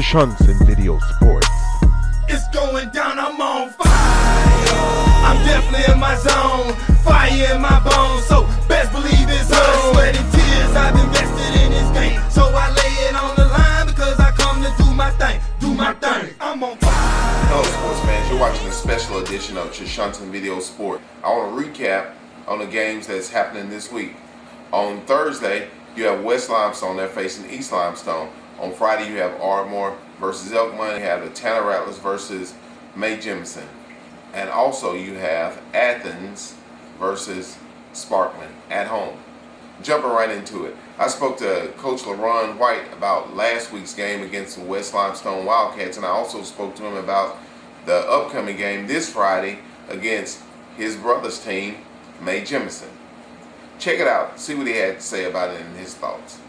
Johnson Video Sports. It's going down, I'm on fire. I'm definitely in my zone, fire in my bones, so best believe it's on. Sweat and tears, I've invested in this game, so I lay it on the line because I come to do my thing, I'm on fire. Hello sports fans, you're watching a special edition of Johnson Video Sport. I want to recap on the games that's happening this week. On Thursday, you have West Limestone, they're facing East Limestone. On Friday, you have Ardmore versus Elkmont. You have the Tanner Rattlers versus May Jemison. And also you have Athens versus Sparkman at home. Jumping right into it, I spoke to Coach LaRon White about last week's game against the West Limestone Wildcats, and I also spoke to him about the upcoming game this Friday against his brother's team, May Jemison. Check it out, see what he had to say about it and his thoughts.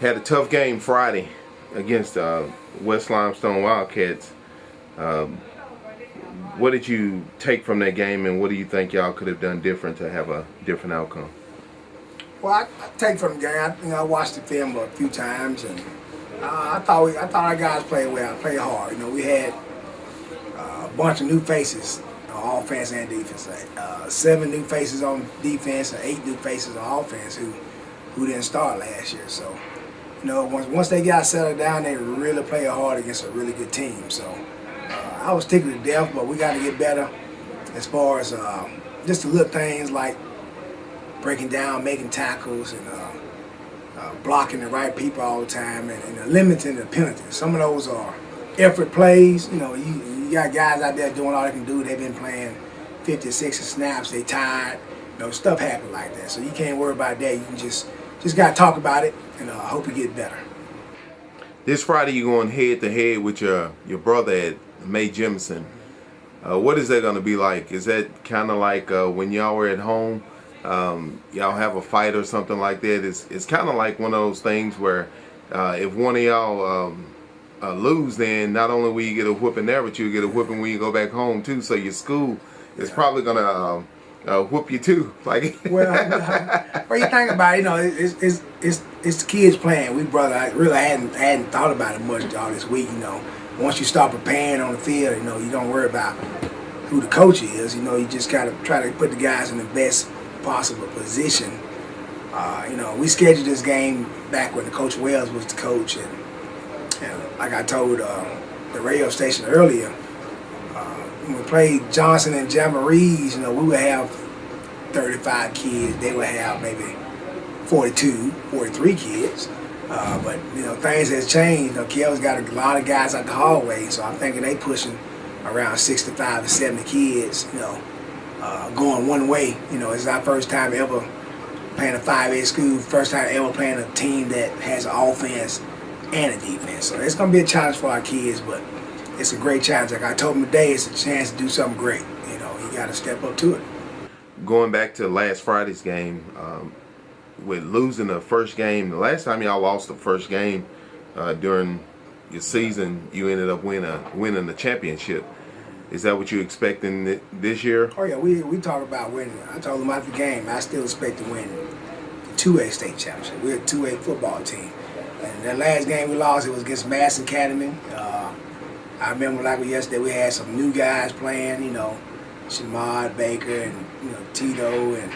Had a tough game Friday against West Limestone Wildcats. What did you take from that game, and what do you think y'all could have done different to have a different outcome? Well, I take from the game. I watched the film a few times, and I thought our guys played well, played hard. We had a bunch of new faces on offense and defense. 7 new faces on defense and 8 new faces on offense who didn't start last year. So, once they got settled down, they really played hard against a really good team. So, I was tickled to death, but we got to get better as far as just the little things like breaking down, making tackles, and blocking the right people all the time, and limiting the penalties. Some of those are effort plays. You got guys out there doing all they can do. They've been playing 50 or 60 snaps. They tired. Stuff happens like that. So you can't worry about that. You can just got to talk about it and hope you get better. This Friday you're going head to head with your brother at May Jemison. What is that going to be like? Is that kind of like when y'all were at home? Y'all have a fight or something like that? It's kind of like one of those things where if one of y'all lose, then not only will you get a whooping there, but you get a whooping when you go back home too. So your school is probably gonna whoop you too. Like, well, what you think about it? It's the kids playing. I really hadn't thought about it much all this week. Once you start preparing on the field, you don't worry about who the coach is. You just gotta try to put the guys in the best possible position. We scheduled this game back when Coach Wells was the coach, and like I told the radio station earlier, when we played Johnson and Jamboree, we would have 35 kids. They would have maybe 42, 43 kids. But things has changed. Kel's got a lot of guys out the hallway, so I'm thinking they pushing around 65 to 70 kids. Going one way. It's our first time ever playing a 5A school. First time ever playing a team that has an offense and a defense. So it's going to be a challenge for our kids, but it's a great challenge. Like I told them today, it's a chance to do something great. You got to step up to it. Going back to last Friday's game, with losing the first game, the last time y'all lost the first game during your season, you ended up winning the championship. Is that what you're expecting this year? Oh yeah, we talk about winning. I told them after the game, I still expect to win the 2A state championship. We're a 2A football team. And that last game we lost, it was against Mass Academy. I remember like yesterday, we had some new guys playing, Shamad Baker and Tito and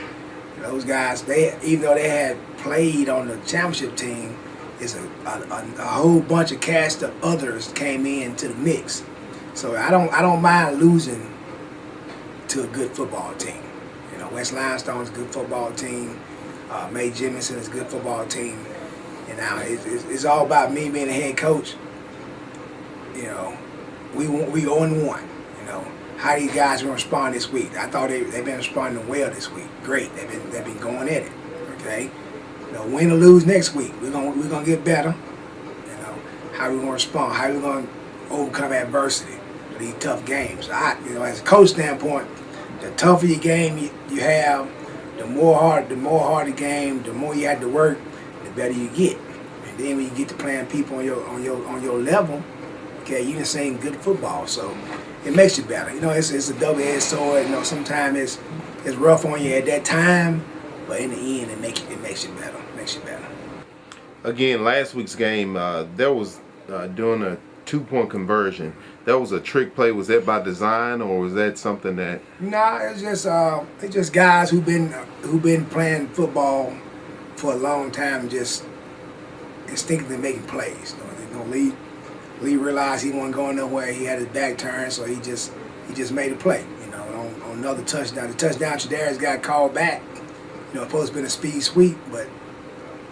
those guys. Even though they had played on the championship team, it's a whole bunch of cast of others came into the mix. So I don't mind losing to a good football team. West Limestone is a good football team. May Jemison is a good football team. And now it's all about me being the head coach. We 0-1. How these guys gonna respond this week? I thought they've been responding well this week. Great, they've been going at it. Okay, win or lose next week, we're gonna get better. How we gonna respond? How we gonna overcome adversity? These tough games. As a coach standpoint, the tougher your game you have, the more hard the game, the more you have to work, the better you get. And then when you get to playing people on your level, okay, you can sing good football. So it makes you better. It's a double-edged sword. Sometimes it's rough on you at that time, but in the end, it makes you better. Again, last week's game, there was doing a 2-point conversion. That was a trick play. Was that by design, or was that something that? Nah, it's just guys who've been playing football for a long time, just instinctively making plays. Lee realized he wasn't going nowhere. He had his back turned, so he just made a play. On another touchdown. The touchdown, Tre'Davious got called back. It's supposed to have been a speed sweep, but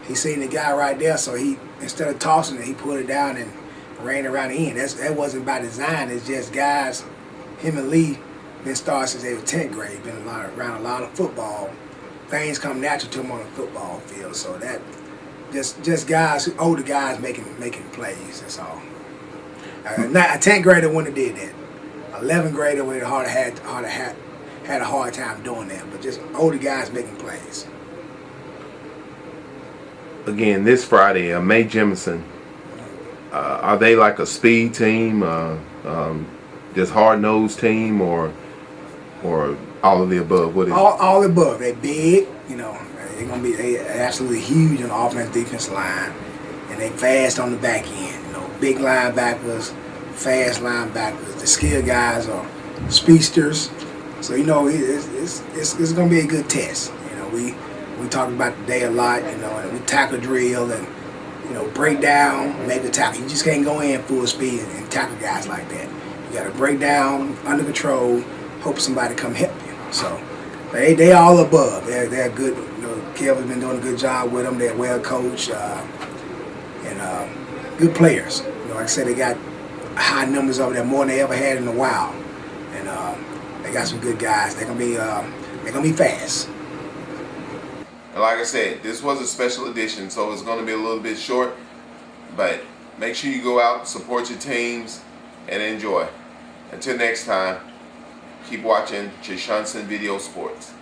he seen the guy right there, so he, instead of tossing it, he put it down and ran around the end. That wasn't by design. It's just guys, him and Lee, been started since they were 10th grade, been around a lot of football. Things come natural to them on the football field, so that just guys, older guys making plays. That's all. Not a 10th grader wouldn't have did that. 11th grader would have had a hard time doing that, but just older guys making plays. Again, this Friday, May Jemison. Are they like a speed team, just hard-nosed team, or all of the above? What is all the above? They're big, they're gonna be absolutely huge on the offense defense line, and they fast on the back end. Big linebackers, fast linebackers. The skill guys are speedsters, so it's gonna be a good test. We talked about today a lot, and we tackle drill and break down, make a tackle. You just can't go in full speed and tackle guys like that. You got to break down, under control, hope somebody come help you. So they all above. They're good. Kevin's been doing a good job with them. They're well coached and good players. Like I said, they got high numbers over there, more than they ever had in a while, and they got some good guys. They're gonna be fast. And like I said, this was a special edition, so it's going to be a little bit short, but make sure you go out, support your teams, and enjoy. Until next time, keep watching Jemison Video Sports.